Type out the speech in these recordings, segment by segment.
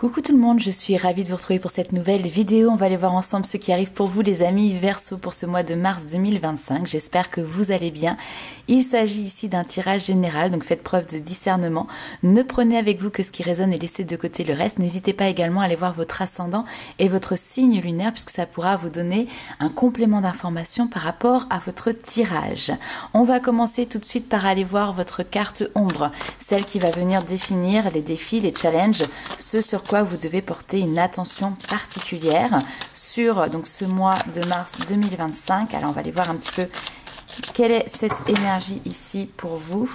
Coucou tout le monde, je suis ravie de vous retrouver pour cette nouvelle vidéo. On va aller voir ensemble ce qui arrive pour vous les amis Verseau pour ce mois de mars 2025. J'espère que vous allez bien. Il s'agit ici d'un tirage général, donc faites preuve de discernement. Ne prenez avec vous que ce qui résonne et laissez de côté le reste. N'hésitez pas également à aller voir votre ascendant et votre signe lunaire puisque ça pourra vous donner un complément d'information par rapport à votre tirage. On va commencer tout de suite par aller voir votre carte ombre, celle qui va venir définir les défis, les challenges, ce sur quoi vous devez porter une attention particulière sur donc ce mois de mars 2025. Alors on va aller voir un petit peu quelle est cette énergie ici pour vous.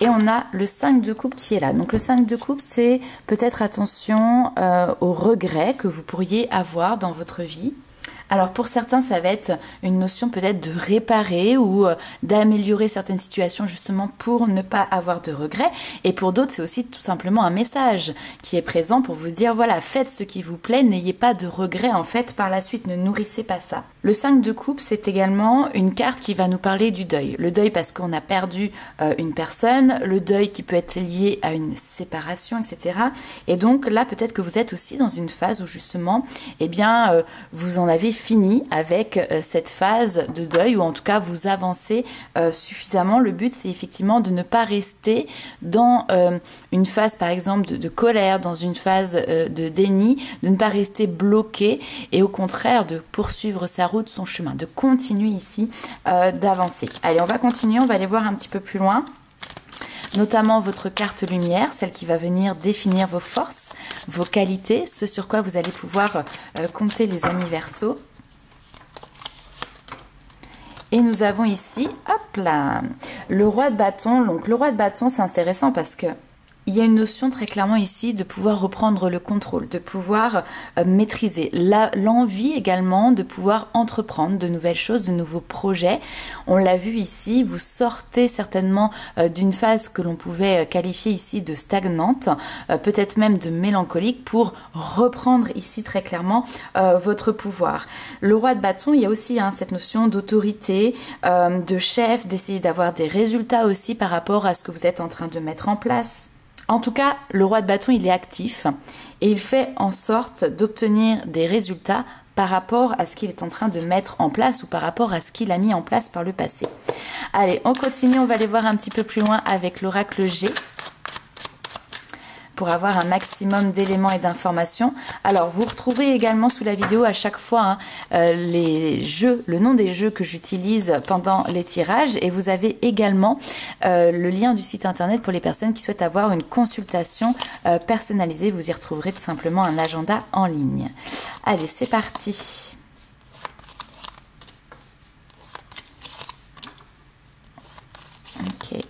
Et on a le 5 de coupe qui est là. Donc le 5 de coupe, c'est peut-être attention aux regrets que vous pourriez avoir dans votre vie. Alors pour certains, ça va être une notion peut-être de réparer ou d'améliorer certaines situations justement pour ne pas avoir de regrets. Et pour d'autres, c'est aussi tout simplement un message qui est présent pour vous dire voilà, faites ce qui vous plaît, n'ayez pas de regrets en fait par la suite, ne nourrissez pas ça. Le 5 de coupe, c'est également une carte qui va nous parler du deuil. Le deuil parce qu'on a perdu une personne, le deuil qui peut être lié à une séparation, etc. Et donc là, peut-être que vous êtes aussi dans une phase où justement, eh bien, vous en avez fini avec cette phase de deuil ou en tout cas vous avancez suffisamment. Le but c'est effectivement de ne pas rester dans une phase par exemple de colère, dans une phase de déni, de ne pas rester bloqué et au contraire de poursuivre sa route, son chemin, de continuer ici d'avancer. Allez, on va continuer, on va aller voir un petit peu plus loin. Notamment votre carte lumière, celle qui va venir définir vos forces, vos qualités, ce sur quoi vous allez pouvoir compter les amis Verseau. Et nous avons ici, hop là, le roi de bâton. Donc le roi de bâton, c'est intéressant parce que il y a une notion très clairement ici de pouvoir reprendre le contrôle, de pouvoir maîtriser, l'envie également de pouvoir entreprendre de nouvelles choses, de nouveaux projets. On l'a vu ici, vous sortez certainement d'une phase que l'on pouvait qualifier ici de stagnante, peut-être même de mélancolique pour reprendre ici très clairement votre pouvoir. Le roi de bâton, il y a aussi cette notion d'autorité, de chef, d'essayer d'avoir des résultats aussi par rapport à ce que vous êtes en train de mettre en place. En tout cas, le roi de bâton, il est actif et il fait en sorte d'obtenir des résultats par rapport à ce qu'il est en train de mettre en place ou par rapport à ce qu'il a mis en place par le passé. Allez, on continue, on va aller voir un petit peu plus loin avec l'oracle G pour avoir un maximum d'éléments et d'informations. Alors, vous retrouvez également sous la vidéo à chaque fois les jeux, le nom des jeux que j'utilise pendant les tirages et vous avez également le lien du site internet pour les personnes qui souhaitent avoir une consultation personnalisée. Vous y retrouverez tout simplement un agenda en ligne. Allez, c'est parti. Ok.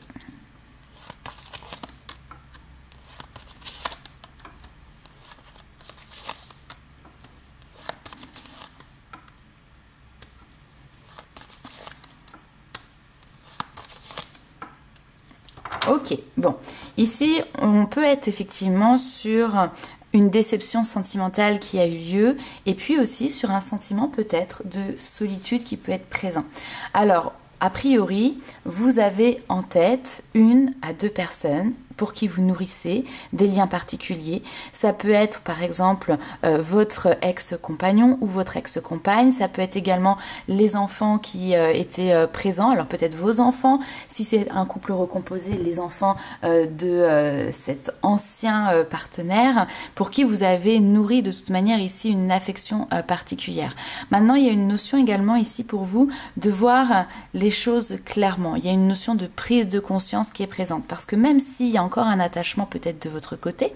Ok, bon, ici on peut être effectivement sur une déception sentimentale qui a eu lieu et puis aussi sur un sentiment peut-être de solitude qui peut être présent. Alors, a priori, vous avez en tête 1 à 2 personnes pour qui vous nourrissez des liens particuliers. Ça peut être par exemple votre ex-compagnon ou votre ex-compagne. Ça peut être également les enfants qui étaient présents. Alors peut-être vos enfants, si c'est un couple recomposé, les enfants de cet ancien partenaire pour qui vous avez nourri de toute manière ici une affection particulière. Maintenant, il y a une notion également ici pour vous de voir les choses clairement. Il y a une notion de prise de conscience qui est présente parce que même s'il y a encore un attachement peut-être de votre côté,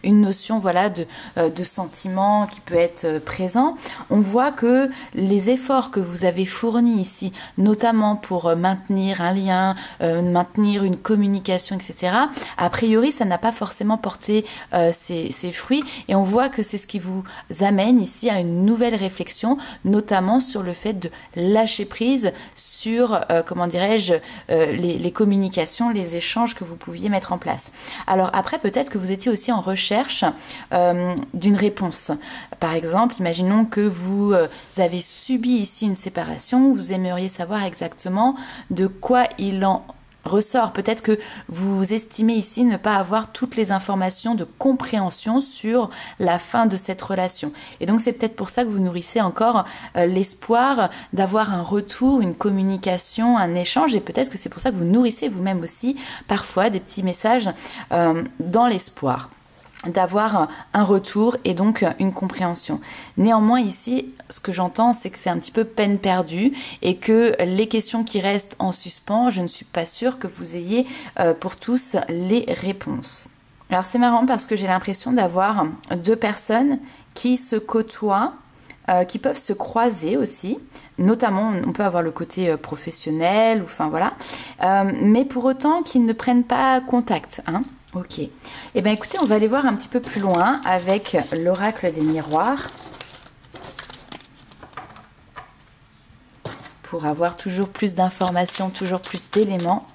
une notion voilà de sentiment qui peut être présent, on voit que les efforts que vous avez fournis ici, notamment pour maintenir un lien, maintenir une communication, etc., a priori ça n'a pas forcément porté ses fruits et on voit que c'est ce qui vous amène ici à une nouvelle réflexion, notamment sur le fait de lâcher prise sur, comment dirais-je, les communications, les échanges que vous pouviez mettre en place. Alors après, peut-être que vous étiez aussi en recherche d'une réponse. Par exemple, imaginons que vous avez subi ici une séparation, vous aimeriez savoir exactement de quoi il en ressort. Peut-être que vous estimez ici ne pas avoir toutes les informations de compréhension sur la fin de cette relation. Et donc c'est peut-être pour ça que vous nourrissez encore l'espoir d'avoir un retour, une communication, un échange. Et peut-être que c'est pour ça que vous nourrissez vous-même aussi parfois des petits messages dans l'espoir d'avoir un retour et donc une compréhension. Néanmoins ici, ce que j'entends, c'est que c'est un petit peu peine perdue et que les questions qui restent en suspens, je ne suis pas sûre que vous ayez pour tous les réponses. Alors c'est marrant parce que j'ai l'impression d'avoir deux personnes qui se côtoient, qui peuvent se croiser aussi, notamment on peut avoir le côté professionnel, ou enfin voilà, mais pour autant qu'ils ne prennent pas contact, hein. Ok. Eh bien écoutez, on va aller voir un petit peu plus loin avec l'oracle des miroirs. Pour avoir toujours plus d'informations, toujours plus d'éléments.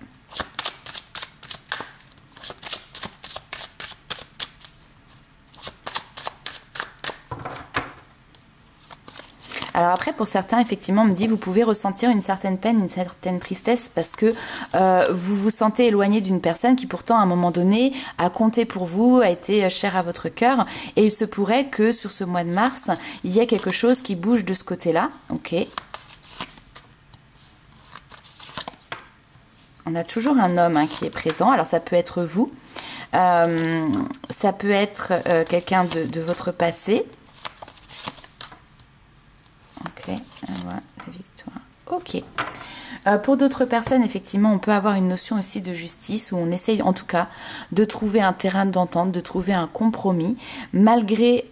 Alors après, pour certains, effectivement, on me dit, vous pouvez ressentir une certaine peine, une certaine tristesse parce que vous vous sentez éloigné d'une personne qui pourtant, à un moment donné, a compté pour vous, a été chère à votre cœur. Et il se pourrait que sur ce mois de mars, il y ait quelque chose qui bouge de ce côté-là. Ok. On a toujours un homme hein, qui est présent. Alors ça peut être vous. Ça peut être quelqu'un de votre passé. Ok, voilà, la victoire. Ok. Pour d'autres personnes, effectivement, on peut avoir une notion aussi de justice où on essaye en tout cas de trouver un terrain d'entente, de trouver un compromis, malgré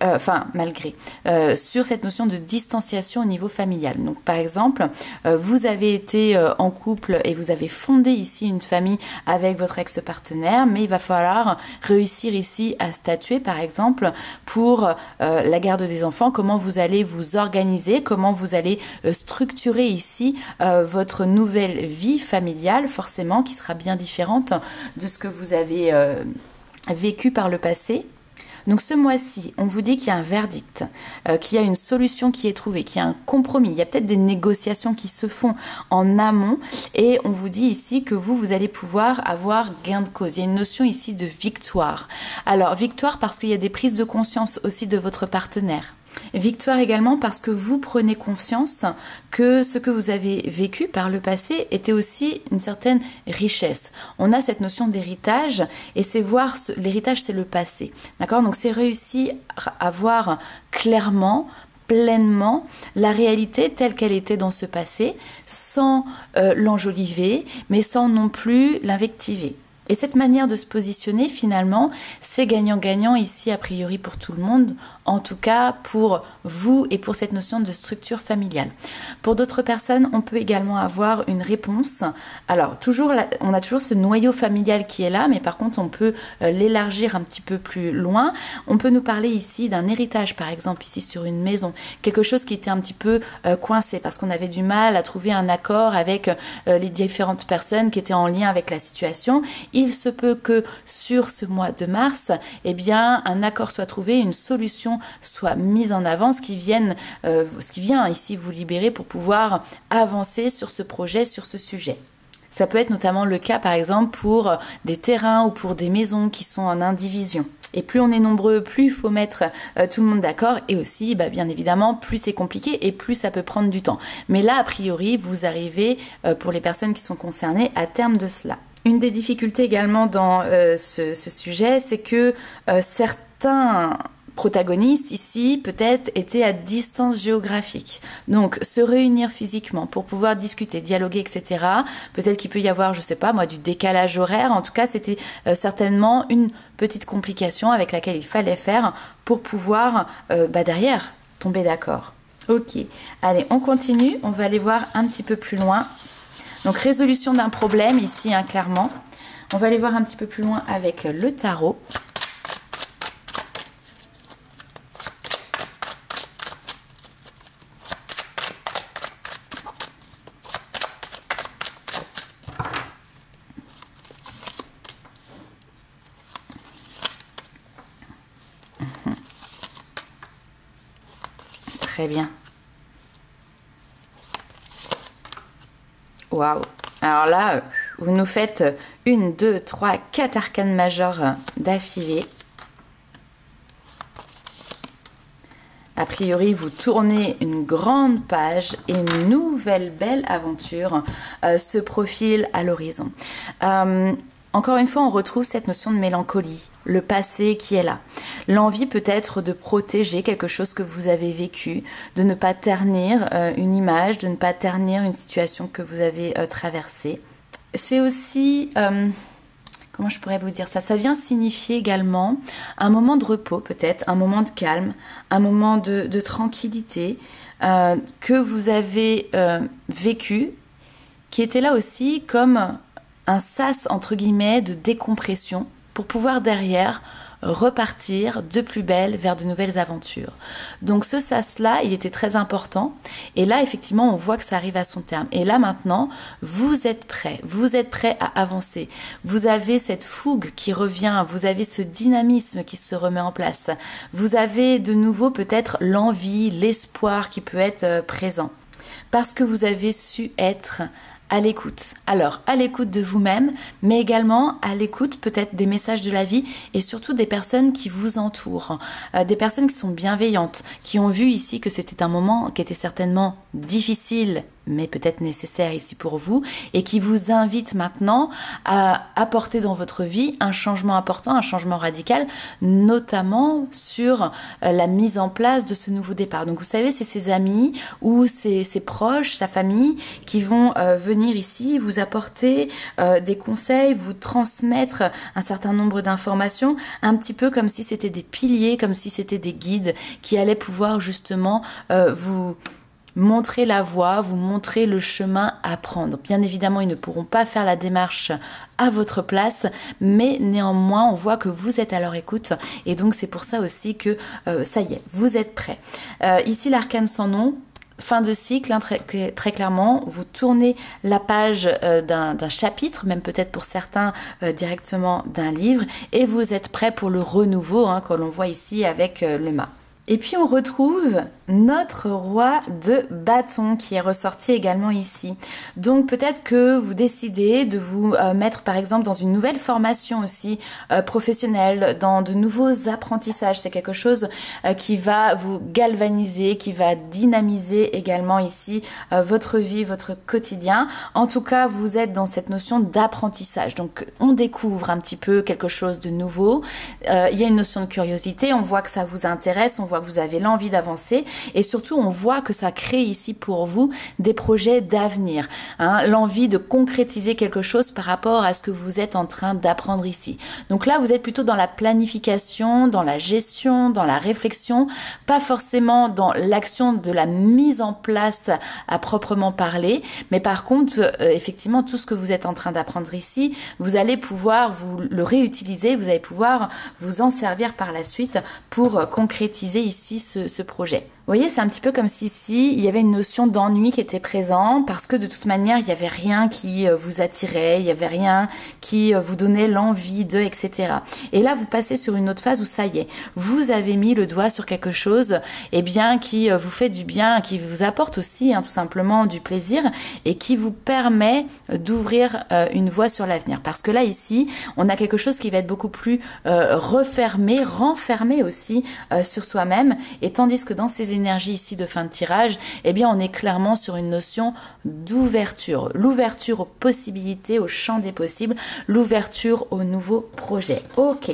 sur cette notion de distanciation au niveau familial. Donc par exemple, vous avez été en couple et vous avez fondé ici une famille avec votre ex-partenaire, mais il va falloir réussir ici à statuer par exemple pour la garde des enfants, comment vous allez vous organiser, comment vous allez structurer ici votre nouvelle vie familiale, forcément, qui sera bien différente de ce que vous avez vécu par le passé. Donc ce mois-ci, on vous dit qu'il y a un verdict, qu'il y a une solution qui est trouvée, qu'il y a un compromis. Il y a peut-être des négociations qui se font en amont et on vous dit ici que vous allez pouvoir avoir gain de cause. Il y a une notion ici de victoire. Alors victoire parce qu'il y a des prises de conscience aussi de votre partenaire. Victoire également parce que vous prenez conscience que ce que vous avez vécu par le passé était aussi une certaine richesse. On a cette notion d'héritage et c'est voir, l'héritage c'est le passé. D'accord? Donc c'est réussir à voir clairement, pleinement la réalité telle qu'elle était dans ce passé, sans l'enjoliver, mais sans non plus l'invectiver. Et cette manière de se positionner, finalement, c'est gagnant-gagnant ici, a priori, pour tout le monde, en tout cas pour vous et pour cette notion de structure familiale. Pour d'autres personnes, on peut également avoir une réponse. Alors, on a toujours ce noyau familial qui est là, mais par contre, on peut l'élargir un petit peu plus loin. On peut nous parler ici d'un héritage, par exemple, ici sur une maison. Quelque chose qui était un petit peu coincé parce qu'on avait du mal à trouver un accord avec les différentes personnes qui étaient en lien avec la situation. Il se peut que sur ce mois de mars, eh bien, un accord soit trouvé, une solution soit mise en avant, ce qui vient ici vous libérer pour pouvoir avancer sur ce projet, sur ce sujet. Ça peut être notamment le cas, par exemple, pour des terrains ou pour des maisons qui sont en indivision. Et plus on est nombreux, plus il faut mettre tout le monde d'accord. Et aussi, bien évidemment, plus c'est compliqué et plus ça peut prendre du temps. Mais là, a priori, vous arrivez, pour les personnes qui sont concernées, à terme de cela. Une des difficultés également dans ce sujet, c'est que certains protagonistes ici peut-être étaient à distance géographique. Donc se réunir physiquement pour pouvoir discuter, dialoguer, etc. Peut-être qu'il peut y avoir, je sais pas moi, du décalage horaire. En tout cas, c'était certainement une petite complication avec laquelle il fallait faire pour pouvoir derrière tomber d'accord. Ok, allez, on continue. On va aller voir un petit peu plus loin. Donc résolution d'un problème ici, hein, clairement. On va aller voir un petit peu plus loin avec le tarot. Très bien. Waouh! Alors là, vous nous faites 1, 2, 3, 4 arcanes majeures d'affilée. A priori, vous tournez une grande page et une nouvelle belle aventure se profile à l'horizon. Encore une fois, on retrouve cette notion de mélancolie, le passé qui est là. L'envie peut-être de protéger quelque chose que vous avez vécu, de ne pas ternir une image, de ne pas ternir une situation que vous avez traversée. C'est aussi... comment je pourrais vous dire ça? Ça vient signifier également un moment de repos peut-être, un moment de calme, un moment de tranquillité que vous avez vécu, qui était là aussi comme un sas entre guillemets de décompression pour pouvoir derrière repartir de plus belle vers de nouvelles aventures. Donc ce sas-là, il était très important. Et là, effectivement, on voit que ça arrive à son terme. Et là, maintenant, vous êtes prêts à avancer. Vous avez cette fougue qui revient, vous avez ce dynamisme qui se remet en place. Vous avez de nouveau peut-être l'envie, l'espoir qui peut être présent. Parce que vous avez su être à l'écoute. Alors, à l'écoute de vous-même, mais également à l'écoute peut-être des messages de la vie et surtout des personnes qui vous entourent, des personnes qui sont bienveillantes, qui ont vu ici que c'était un moment qui était certainement difficile, mais peut-être nécessaire ici pour vous, et qui vous invite maintenant à apporter dans votre vie un changement important, un changement radical, notamment sur la mise en place de ce nouveau départ. Donc vous savez, c'est ses amis ou ses proches, sa famille, qui vont venir ici vous apporter des conseils, vous transmettre un certain nombre d'informations, un petit peu comme si c'était des piliers, comme si c'était des guides qui allaient pouvoir justement vous montrer la voie, vous montrer le chemin à prendre. Bien évidemment, ils ne pourront pas faire la démarche à votre place, mais néanmoins, on voit que vous êtes à leur écoute et donc c'est pour ça aussi que ça y est, vous êtes prêts. Ici, l'arcane sans nom. Fin de cycle, hein, très clairement, vous tournez la page d'un chapitre, même peut-être pour certains directement d'un livre, et vous êtes prêts pour le renouveau, hein, que l'on voit ici avec le mât. Et puis on retrouve notre roi de bâton qui est ressorti également ici. Donc peut-être que vous décidez de vous mettre par exemple dans une nouvelle formation aussi professionnelle, dans de nouveaux apprentissages. C'est quelque chose qui va vous galvaniser, qui va dynamiser également ici votre vie, votre quotidien. En tout cas, vous êtes dans cette notion d'apprentissage. Donc on découvre un petit peu quelque chose de nouveau. Il y a une notion de curiosité, on voit que ça vous intéresse, on voit que vous avez l'envie d'avancer et surtout on voit que ça crée ici pour vous des projets d'avenir, hein, l'envie de concrétiser quelque chose par rapport à ce que vous êtes en train d'apprendre ici. Donc là vous êtes plutôt dans la planification, dans la gestion, dans la réflexion, pas forcément dans l'action de la mise en place à proprement parler, mais par contre effectivement tout ce que vous êtes en train d'apprendre ici, vous allez pouvoir vous le réutiliser, vous allez pouvoir vous en servir par la suite pour concrétiser ici ce projet. Vous voyez, c'est un petit peu comme si ici, il y avait une notion d'ennui qui était présent parce que de toute manière, il n'y avait rien qui vous attirait, il n'y avait rien qui vous donnait l'envie de, etc. Et là, vous passez sur une autre phase où ça y est, vous avez mis le doigt sur quelque chose eh bien, qui vous fait du bien, qui vous apporte aussi tout simplement du plaisir et qui vous permet d'ouvrir une voie sur l'avenir. Parce que là, ici, on a quelque chose qui va être beaucoup plus refermé, renfermé aussi sur soi-même. Et tandis que dans ces énergie ici de fin de tirage, eh bien on est clairement sur une notion d'ouverture, l'ouverture aux possibilités, au champ des possibles, l'ouverture aux nouveaux projets. Ok.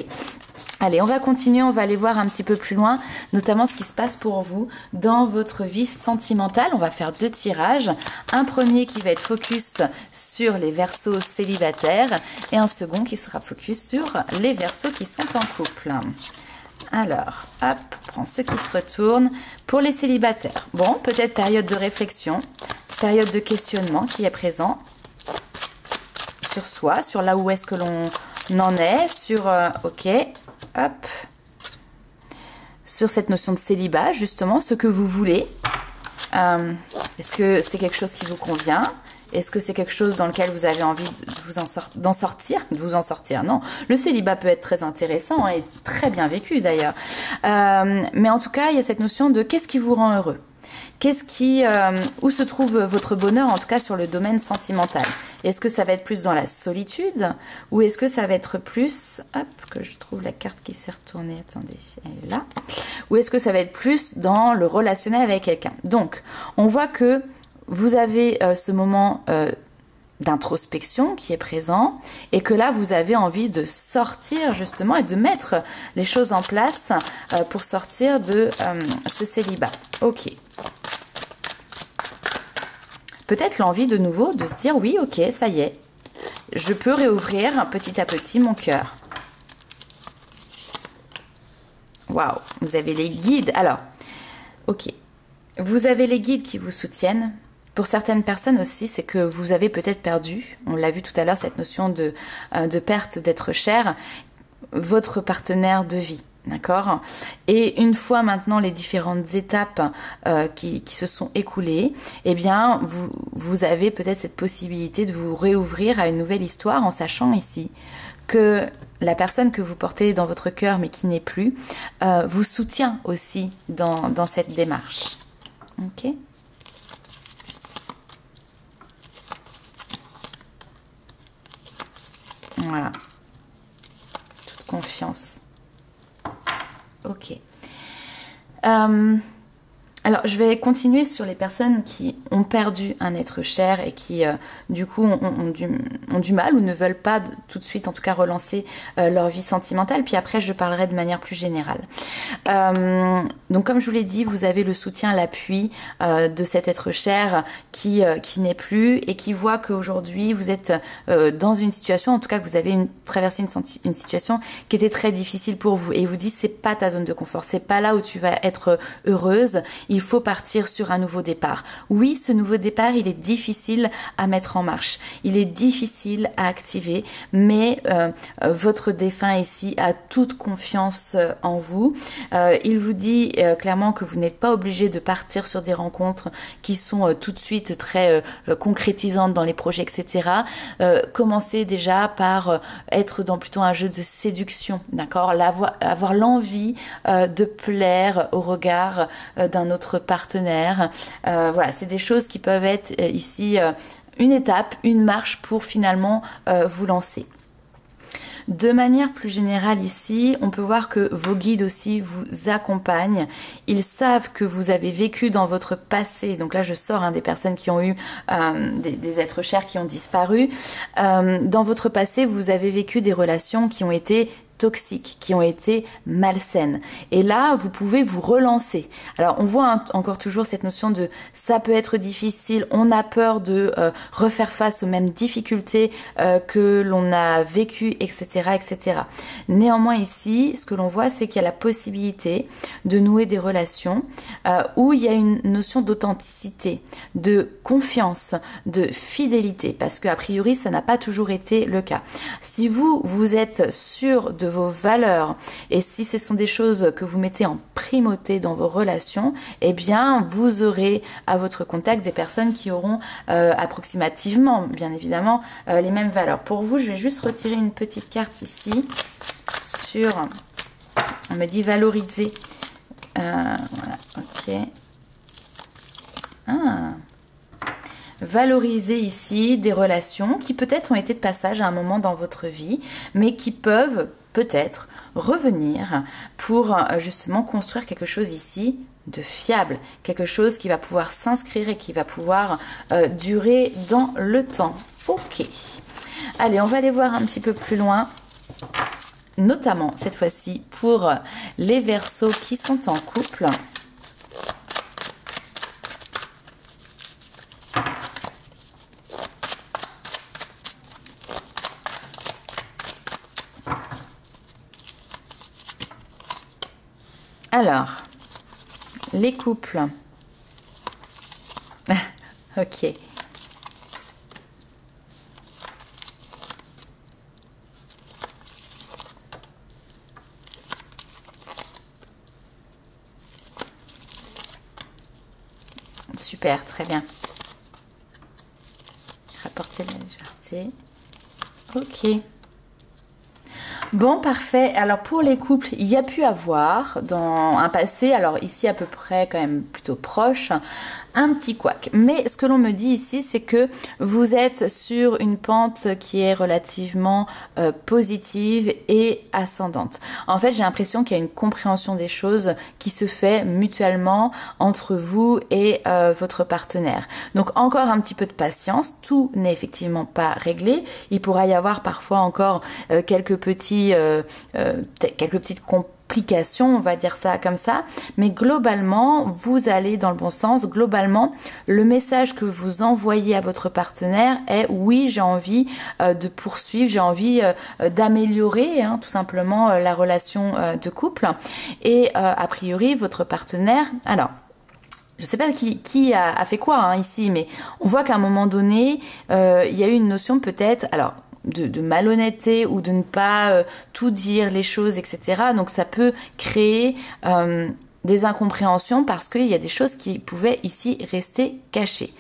Allez, on va continuer, on va aller voir un petit peu plus loin, notamment ce qui se passe pour vous dans votre vie sentimentale. On va faire 2 tirages. Un premier qui va être focus sur les Verseaux célibataires et un second qui sera focus sur les Verseaux qui sont en couple. Alors, hop, on prend ceux qui se retournent. Pour les célibataires, bon, peut-être période de réflexion, période de questionnement qui est présent sur soi, sur là où est-ce que l'on en est, sur, ok, hop, sur cette notion de célibat, justement, ce que vous voulez. Est-ce que c'est quelque chose qui vous convient ? Est-ce que c'est quelque chose dans lequel vous avez envie d'en sortir? Non, le célibat peut être très intéressant et très bien vécu d'ailleurs. Mais en tout cas, il y a cette notion de qu'est-ce qui vous rend heureux? Où se trouve votre bonheur, en tout cas sur le domaine sentimental? Est-ce que ça va être plus dans la solitude ou est-ce que ça va être plus... Hop, que je trouve la carte qui s'est retournée. Attendez, elle est là. Ou est-ce que ça va être plus dans le relationnel avec quelqu'un? Donc, on voit que vous avez ce moment d'introspection qui est présent et que là, vous avez envie de sortir justement et de mettre les choses en place pour sortir de ce célibat. Ok. Peut-être l'envie de nouveau de se dire oui, ok, ça y est, je peux réouvrir petit à petit mon cœur. Waouh, vous avez les guides. Alors, ok, vous avez les guides qui vous soutiennent. Pour certaines personnes aussi, c'est que vous avez peut-être perdu, on l'a vu tout à l'heure, cette notion de perte d'être cher, votre partenaire de vie. D'accord? Et une fois maintenant les différentes étapes qui se sont écoulées, eh bien, vous avez peut-être cette possibilité de vous réouvrir à une nouvelle histoire en sachant ici que la personne que vous portez dans votre cœur mais qui n'est plus, vous soutient aussi dans cette démarche. Ok? Voilà. Toute confiance. Ok. Alors, je vais continuer sur les personnes qui ont perdu un être cher et qui, du coup, ont du mal ou ne veulent pas tout de suite, en tout cas, relancer leur vie sentimentale. Puis après, je parlerai de manière plus générale. Donc, comme je vous l'ai dit, vous avez le soutien, l'appui de cet être cher qui n'est plus et qui voit qu'aujourd'hui, vous êtes dans une situation, en tout cas, que vous avez traversé une situation qui était très difficile pour vous. Et il vous dit, c'est pas ta zone de confort, c'est pas là où tu vas être heureuse. Il faut partir sur un nouveau départ. Oui, ce nouveau départ, il est difficile à mettre en marche. Il est difficile à activer, mais votre défunt ici a toute confiance en vous. Il vous dit clairement que vous n'êtes pas obligé de partir sur des rencontres qui sont tout de suite très concrétisantes dans les projets, etc. Commencez déjà par être dans plutôt un jeu de séduction, d'accord? Avoir l'envie de plaire au regard d'un autre partenaire. Voilà, c'est des choses qui peuvent être ici une étape, une marche pour finalement vous lancer. De manière plus générale ici, on peut voir que vos guides aussi vous accompagnent. Ils savent que vous avez vécu dans votre passé. Donc là, je sors des personnes qui ont eu des êtres chers qui ont disparu. Dans votre passé, vous avez vécu des relations qui ont été toxiques, qui ont été malsaines. Et là, vous pouvez vous relancer. Alors, on voit encore toujours cette notion de ça peut être difficile, on a peur de refaire face aux mêmes difficultés que l'on a vécues, etc., etc. Néanmoins, ici, ce que l'on voit, c'est qu'il y a la possibilité de nouer des relations où il y a une notion d'authenticité, de confiance, de fidélité, parce qu'a priori, ça n'a pas toujours été le cas. Si vous êtes sûr de vos valeurs et si ce sont des choses que vous mettez en primauté dans vos relations, eh bien vous aurez à votre contact des personnes qui auront approximativement, bien évidemment, les mêmes valeurs. Pour vous, je vais juste retirer une petite carte ici sur, on me dit valoriser. Voilà, ok. Valoriser ici des relations qui peut-être ont été de passage à un moment dans votre vie, mais qui peuvent peut-être revenir pour justement construire quelque chose ici de fiable, quelque chose qui va pouvoir s'inscrire et qui va pouvoir durer dans le temps. Ok. Allez, on va aller voir un petit peu plus loin, notamment cette fois-ci pour les Verseaux qui sont en couple. Alors, les couples. Ok. Super, très bien. Rapporter la légèreté. Ok. Bon, parfait. Alors pour les couples, il y a pu avoir dans un passé, alors ici à peu près quand même plutôt proche, un petit couac. Mais ce que l'on me dit ici, c'est que vous êtes sur une pente qui est relativement positive et ascendante. En fait, j'ai l'impression qu'il y a une compréhension des choses qui se fait mutuellement entre vous et votre partenaire. Donc encore un petit peu de patience, tout n'est effectivement pas réglé. Il pourra y avoir parfois encore quelques petites complications, on va dire ça comme ça, mais globalement, vous allez dans le bon sens. Globalement, le message que vous envoyez à votre partenaire est oui, j'ai envie de poursuivre, j'ai envie d'améliorer tout simplement la relation de couple. Et a priori, votre partenaire, alors, je ne sais pas qui a fait quoi ici, mais on voit qu'à un moment donné, il y a eu une notion peut-être, alors de malhonnêteté ou de ne pas tout dire les choses, etc. Donc ça peut créer des incompréhensions parce qu'il y a des choses qui pouvaient ici rester cachées.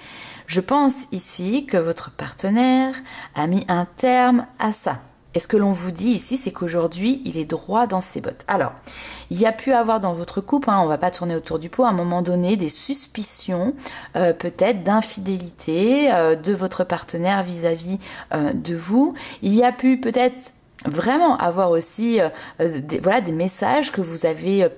Je pense ici que votre partenaire a mis un terme à ça. Et ce que l'on vous dit ici, c'est qu'aujourd'hui, il est droit dans ses bottes. Alors, il y a pu avoir dans votre couple, on ne va pas tourner autour du pot, à un moment donné, des suspicions, peut-être d'infidélité de votre partenaire vis-à-vis de vous. Il y a pu peut-être vraiment avoir aussi des messages que vous avez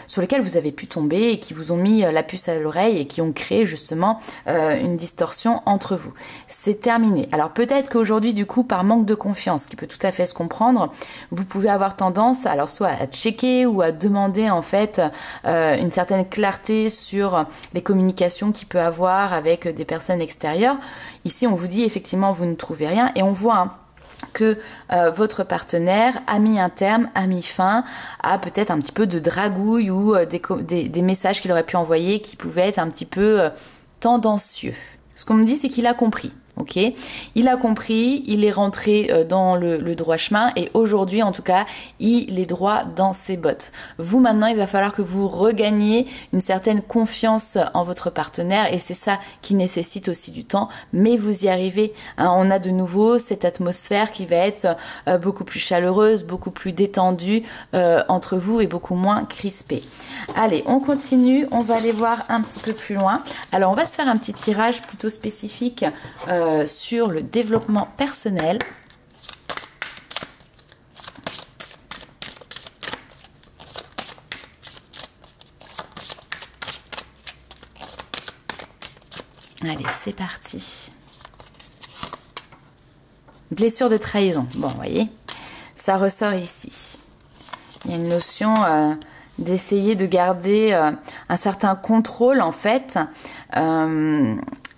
sur lesquels vous avez pu tomber et qui vous ont mis la puce à l'oreille et qui ont créé justement une distorsion entre vous. C'est terminé. Alors peut-être qu'aujourd'hui du coup par manque de confiance, qui peut tout à fait se comprendre, vous pouvez avoir tendance alors soit à checker ou à demander en fait une certaine clarté sur les communications qu'il peut avoir avec des personnes extérieures. Ici on vous dit effectivement vous ne trouvez rien et on voit que votre partenaire a mis un terme, a mis fin à peut-être un petit peu de dragouille ou des messages qu'il aurait pu envoyer qui pouvaient être un petit peu tendancieux. Ce qu'on me dit, c'est qu'il a compris. Ok, il a compris, il est rentré dans le droit chemin et aujourd'hui en tout cas il est droit dans ses bottes. Vous maintenant il va falloir que vous regagniez une certaine confiance en votre partenaire et c'est ça qui nécessite aussi du temps, mais vous y arrivez. On a de nouveau cette atmosphère qui va être beaucoup plus chaleureuse, beaucoup plus détendue entre vous et beaucoup moins crispée. Allez, on continue, on va aller voir un petit peu plus loin. Alors on va se faire un petit tirage plutôt spécifique sur le développement personnel. Allez, c'est parti. Blessure de trahison. Bon, vous voyez, ça ressort ici. Il y a une notion d'essayer de garder un certain contrôle en fait.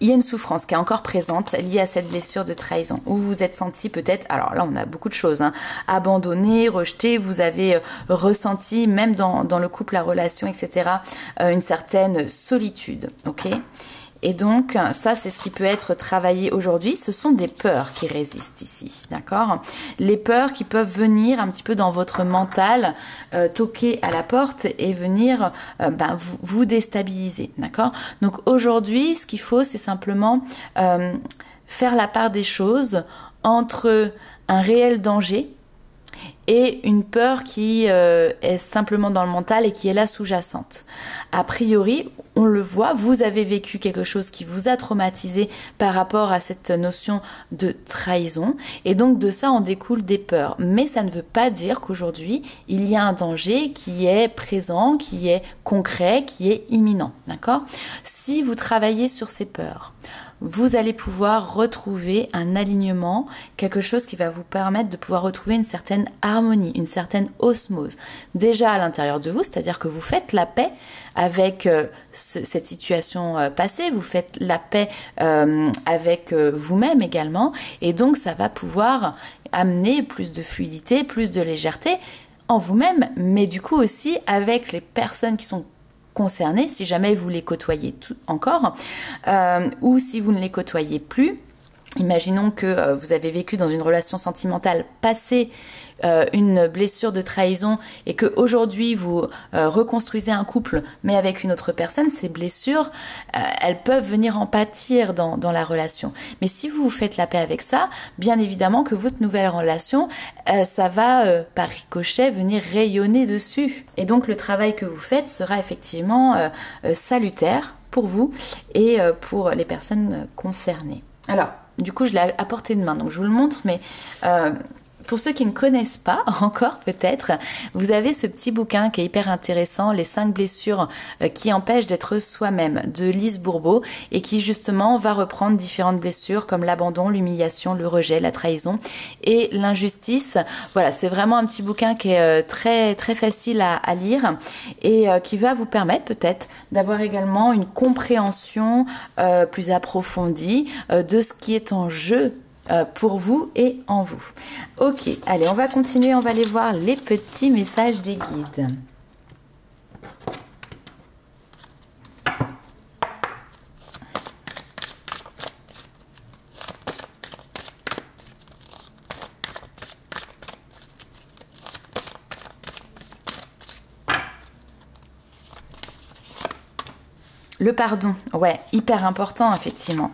Il y a une souffrance qui est encore présente liée à cette blessure de trahison où vous vous êtes senti peut-être, alors là on a beaucoup de choses, abandonné, rejeté, vous avez ressenti même dans le couple, la relation, etc. Une certaine solitude, ok ? Et donc, ça, c'est ce qui peut être travaillé aujourd'hui. Ce sont des peurs qui résistent ici, d'accord ? Les peurs qui peuvent venir un petit peu dans votre mental, toquer à la porte et venir vous déstabiliser, d'accord ? Donc aujourd'hui, ce qu'il faut, c'est simplement faire la part des choses entre un réel danger et une peur qui est simplement dans le mental et qui est là sous-jacente. A priori, on le voit, vous avez vécu quelque chose qui vous a traumatisé par rapport à cette notion de trahison et donc de ça en découle des peurs. Mais ça ne veut pas dire qu'aujourd'hui, il y a un danger qui est présent, qui est concret, qui est imminent, d'accord ? Si vous travaillez sur ces peurs, vous allez pouvoir retrouver un alignement, quelque chose qui va vous permettre de pouvoir retrouver une certaine harmonie, une certaine osmose. Déjà à l'intérieur de vous, c'est-à-dire que vous faites la paix avec cette situation passée, vous faites la paix avec vous-même également, et donc ça va pouvoir amener plus de fluidité, plus de légèreté en vous-même, mais du coup aussi avec les personnes qui sont concernés, si jamais vous les côtoyez encore, ou si vous ne les côtoyez plus. Imaginons que vous avez vécu dans une relation sentimentale passée une blessure de trahison et que aujourd'hui vous reconstruisez un couple mais avec une autre personne, ces blessures elles peuvent venir en pâtir dans la relation. Mais si vous faites la paix avec ça, bien évidemment que votre nouvelle relation ça va par ricochet venir rayonner dessus. Et donc le travail que vous faites sera effectivement salutaire pour vous et pour les personnes concernées. Alors, du coup, je l'ai à portée de main, donc je vous le montre, mais pour ceux qui ne connaissent pas encore peut-être, vous avez ce petit bouquin qui est hyper intéressant, Les 5 blessures qui empêchent d'être soi-même, de Lise Bourbeau, et qui justement va reprendre différentes blessures comme l'abandon, l'humiliation, le rejet, la trahison et l'injustice. Voilà, c'est vraiment un petit bouquin qui est très très facile à lire et qui va vous permettre peut-être d'avoir également une compréhension plus approfondie de ce qui est en jeu pour vous et en vous. Ok, allez, on va continuer, on va aller voir les petits messages des guides. Le pardon, ouais, hyper important effectivement.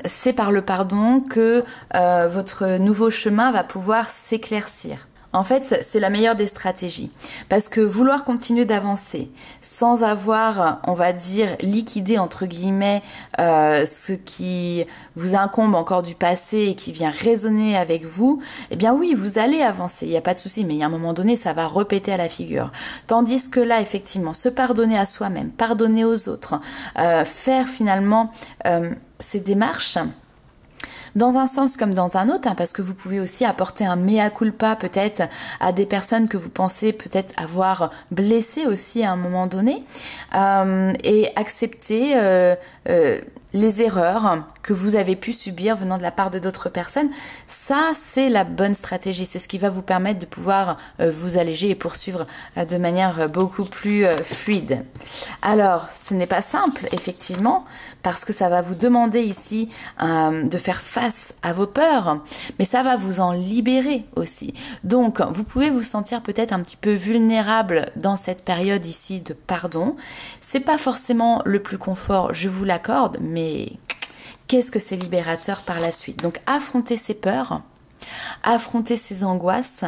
C'est par le pardon que votre nouveau chemin va pouvoir s'éclaircir. En fait, c'est la meilleure des stratégies. Parce que vouloir continuer d'avancer sans avoir, on va dire, liquidé, entre guillemets, ce qui vous incombe encore du passé et qui vient résonner avec vous, eh bien oui, vous allez avancer, il n'y a pas de souci, mais il y a un moment donné, ça va répéter à la figure. Tandis que là, effectivement, se pardonner à soi-même, pardonner aux autres, faire finalement ces démarches, dans un sens comme dans un autre, hein, parce que vous pouvez aussi apporter un mea culpa peut-être à des personnes que vous pensez peut-être avoir blessées aussi à un moment donné, et accepter les erreurs que vous avez pu subir venant de la part de d'autres personnes. Ça, c'est la bonne stratégie. C'est ce qui va vous permettre de pouvoir vous alléger et poursuivre de manière beaucoup plus fluide. Alors, ce n'est pas simple, effectivement, parce que ça va vous demander ici de faire face à vos peurs, mais ça va vous en libérer aussi. Donc, vous pouvez vous sentir peut-être un petit peu vulnérable dans cette période ici de pardon. C'est pas forcément le plus confort, je vous l'accorde, mais qu'est-ce que c'est libérateur par la suite. Donc, affrontez ces peurs, affronter ces angoisses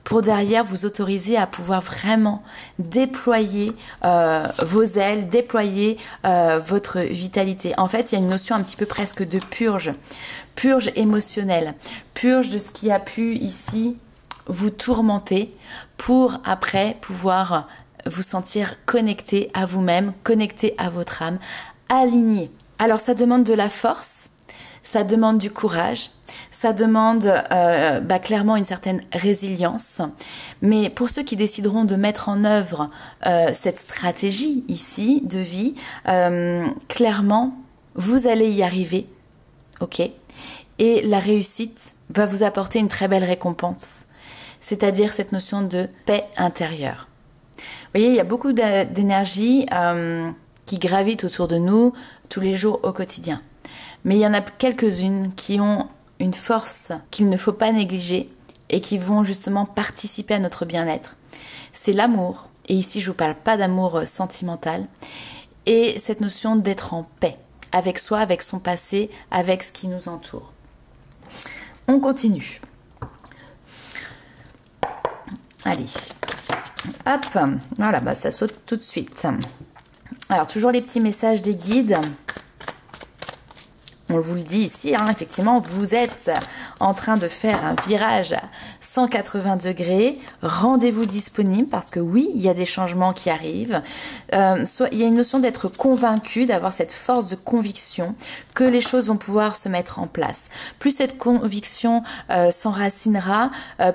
pour derrière vous autoriser à pouvoir vraiment déployer vos ailes, déployer votre vitalité. En fait, il y a une notion un petit peu presque de purge, purge émotionnelle, purge de ce qui a pu ici vous tourmenter pour après pouvoir vous sentir connecté à vous-même, connecté à votre âme, aligné. Alors ça demande de la force, ça demande du courage, ça demande clairement une certaine résilience. Mais pour ceux qui décideront de mettre en œuvre cette stratégie ici de vie, clairement, vous allez y arriver, ok? Et la réussite va vous apporter une très belle récompense, c'est-à-dire cette notion de paix intérieure. Vous voyez, il y a beaucoup d'énergie qui gravitent autour de nous tous les jours au quotidien. Mais il y en a quelques-unes qui ont une force qu'il ne faut pas négliger et qui vont justement participer à notre bien-être. C'est l'amour, et ici je ne vous parle pas d'amour sentimental, et cette notion d'être en paix avec soi, avec son passé, avec ce qui nous entoure. On continue. Allez, hop, voilà, ça saute tout de suite. Alors, toujours les petits messages des guides. On vous le dit ici, hein, effectivement, vous êtes en train de faire un virage à 180 degrés. Rendez-vous disponible parce que oui, il y a des changements qui arrivent. Il y a une notion d'être convaincu, d'avoir cette force de conviction que les choses vont pouvoir se mettre en place. Plus cette conviction s'enracinera,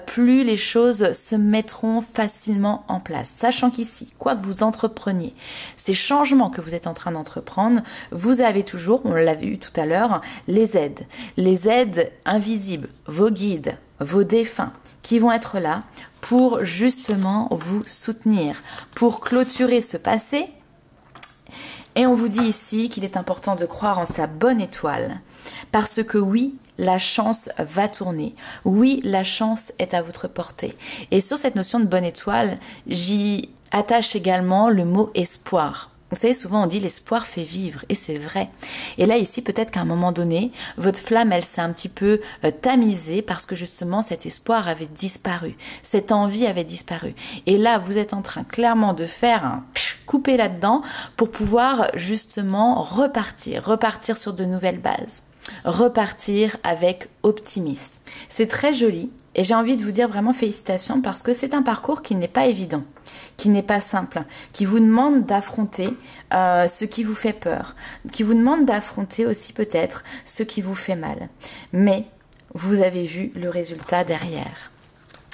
plus les choses se mettront facilement en place. Sachant qu'ici, quoi que vous entrepreniez, ces changements que vous êtes en train d'entreprendre, vous avez toujours, on l'a vu tout à l'heure, les aides invisibles, vos guides, vos défunts, qui vont être là pour justement vous soutenir, pour clôturer ce passé. Et on vous dit ici qu'il est important de croire en sa bonne étoile, parce que oui, la chance va tourner. Oui, la chance est à votre portée. Et sur cette notion de bonne étoile, j'y attache également le mot espoir. Vous savez, souvent on dit l'espoir fait vivre, et c'est vrai. Et là, ici, peut-être qu'à un moment donné, votre flamme, elle s'est un petit peu tamisée parce que justement, cet espoir avait disparu. Cette envie avait disparu. Et là, vous êtes en train clairement de faire couper là-dedans pour pouvoir justement repartir sur de nouvelles bases. Repartir avec optimisme. C'est très joli et j'ai envie de vous dire vraiment félicitations parce que c'est un parcours qui n'est pas évident, qui n'est pas simple, qui vous demande d'affronter ce qui vous fait peur, qui vous demande d'affronter aussi peut-être ce qui vous fait mal. Mais vous avez vu le résultat derrière.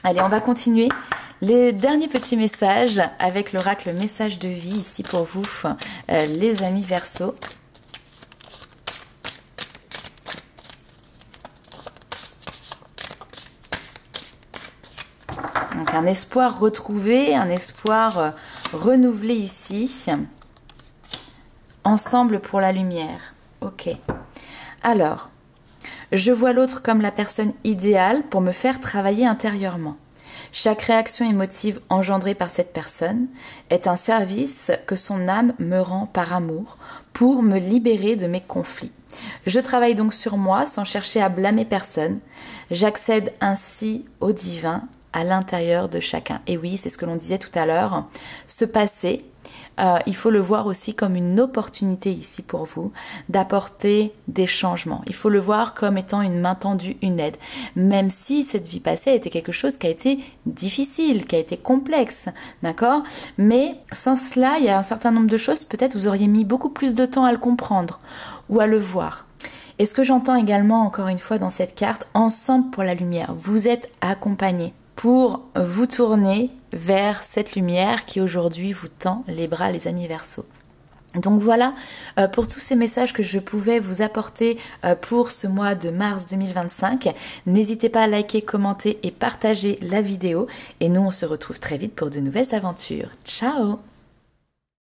Allez, on va continuer. Les derniers petits messages avec l'oracle message de vie ici pour vous, les amis Verseau. Donc un espoir retrouvé, un espoir renouvelé ici. Ensemble pour la lumière. Ok. Alors, je vois l'autre comme la personne idéale pour me faire travailler intérieurement. Chaque réaction émotive engendrée par cette personne est un service que son âme me rend par amour pour me libérer de mes conflits. Je travaille donc sur moi sans chercher à blâmer personne. J'accède ainsi au divin à l'intérieur de chacun. Et oui, c'est ce que l'on disait tout à l'heure. Ce passé, il faut le voir aussi comme une opportunité ici pour vous d'apporter des changements. Il faut le voir comme étant une main tendue, une aide. Même si cette vie passée a été quelque chose qui a été difficile, qui a été complexe, d'accord? Mais sans cela, il y a un certain nombre de choses, peut-être vous auriez mis beaucoup plus de temps à le comprendre ou à le voir. Et ce que j'entends également, encore une fois, dans cette carte, ensemble pour la lumière, vous êtes accompagnés pour vous tourner vers cette lumière qui aujourd'hui vous tend les bras, les amis Verseau. Donc voilà pour tous ces messages que je pouvais vous apporter pour ce mois de mars 2025. N'hésitez pas à liker, commenter et partager la vidéo. Et nous, on se retrouve très vite pour de nouvelles aventures. Ciao!